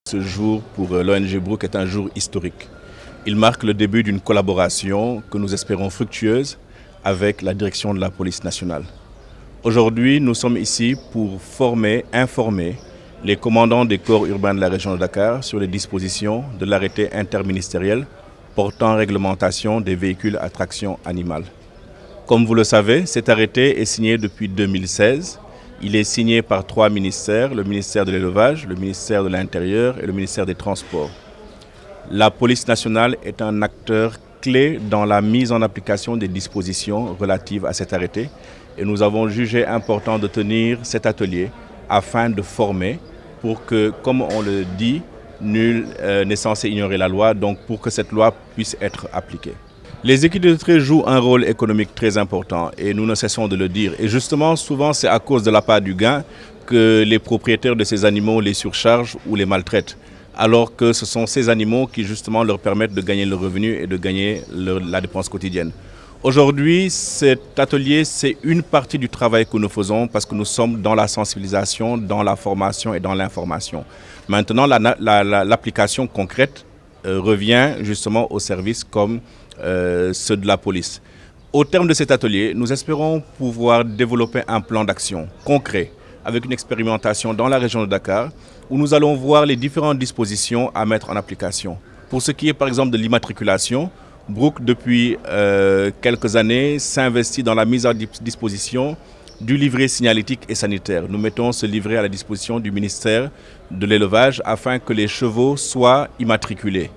Ce jour pour l'ONG Brooke est un jour historique. Il marque le début d'une collaboration que nous espérons fructueuse avec la direction de la police nationale. Aujourd'hui, nous sommes ici pour former, informer les commandants des corps urbains de la région de Dakar sur les dispositions de l'arrêté interministériel portant réglementation des véhicules à traction animale. Comme vous le savez, cet arrêté est signé depuis 2016. Il est signé par 3 ministères, le ministère de l'Élevage, le ministère de l'Intérieur et le ministère des Transports. La police nationale est un acteur clé dans la mise en application des dispositions relatives à cet arrêté et nous avons jugé important de tenir cet atelier afin de former pour que, comme on le dit, nul n'est censé ignorer la loi, donc pour que cette loi puisse être appliquée. Les équidés de trait jouent un rôle économique très important et nous ne cessons de le dire. Et justement, souvent, c'est à cause de l'appât du gain que les propriétaires de ces animaux les surchargent ou les maltraitent. Alors que ce sont ces animaux qui justement leur permettent de gagner le revenu et de gagner la dépense quotidienne. Aujourd'hui, cet atelier, c'est une partie du travail que nous faisons parce que nous sommes dans la sensibilisation, dans la formation et dans l'information. Maintenant, l'application concrète revient justement aux services comme ceux de la police. Au terme de cet atelier, nous espérons pouvoir développer un plan d'action concret avec une expérimentation dans la région de Dakar où nous allons voir les différentes dispositions à mettre en application. Pour ce qui est par exemple de l'immatriculation, Brooke depuis quelques années s'investit dans la mise à disposition du livret signalétique et sanitaire. Nous mettons ce livret à la disposition du ministère de l'Élevage afin que les chevaux soient immatriculés.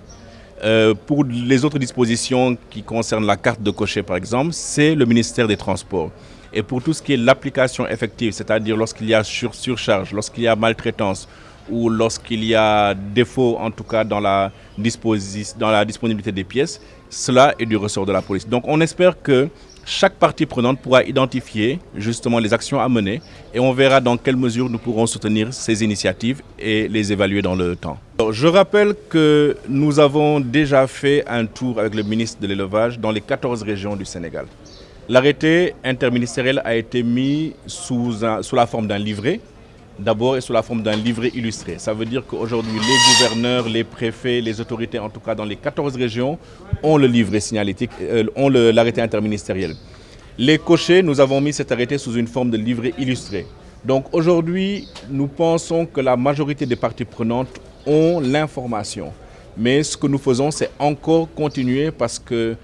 Pour les autres dispositions qui concernent la carte de cocher par exemple, c'est le ministère des Transports. Et pour tout ce qui est l'application effective, c'est-à-dire lorsqu'il y a surcharge, lorsqu'il y a maltraitance ou lorsqu'il y a défaut en tout cas dans la disponibilité des pièces, cela est du ressort de la police. Donc on espère que chaque partie prenante pourra identifier justement les actions à mener et on verra dans quelle mesure nous pourrons soutenir ces initiatives et les évaluer dans le temps. Alors, je rappelle que nous avons déjà fait un tour avec le ministre de l'Élevage dans les 14 régions du Sénégal. L'arrêté interministériel a été mis sous la forme d'un livret, d'abord et sous la forme d'un livret illustré. Ça veut dire qu'aujourd'hui, les gouverneurs, les préfets, les autorités, en tout cas dans les 14 régions, ont le livret signalétique, ont l'arrêté interministériel. Les cochers, nous avons mis cet arrêté sous une forme de livret illustré. Donc aujourd'hui, nous pensons que la majorité des parties prenantes ont l'information. Mais ce que nous faisons, c'est encore continuer parce que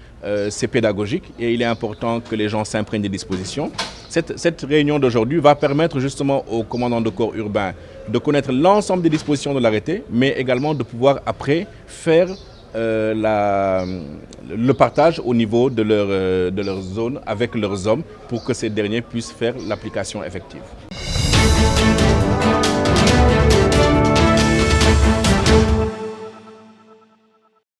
c'est pédagogique et il est important que les gens s'imprègnent des dispositions. Cette réunion d'aujourd'hui va permettre justement aux commandants de corps urbains de connaître l'ensemble des dispositions de l'arrêté, mais également de pouvoir après faire le partage au niveau de leur zone avec leurs hommes pour que ces derniers puissent faire l'application effective.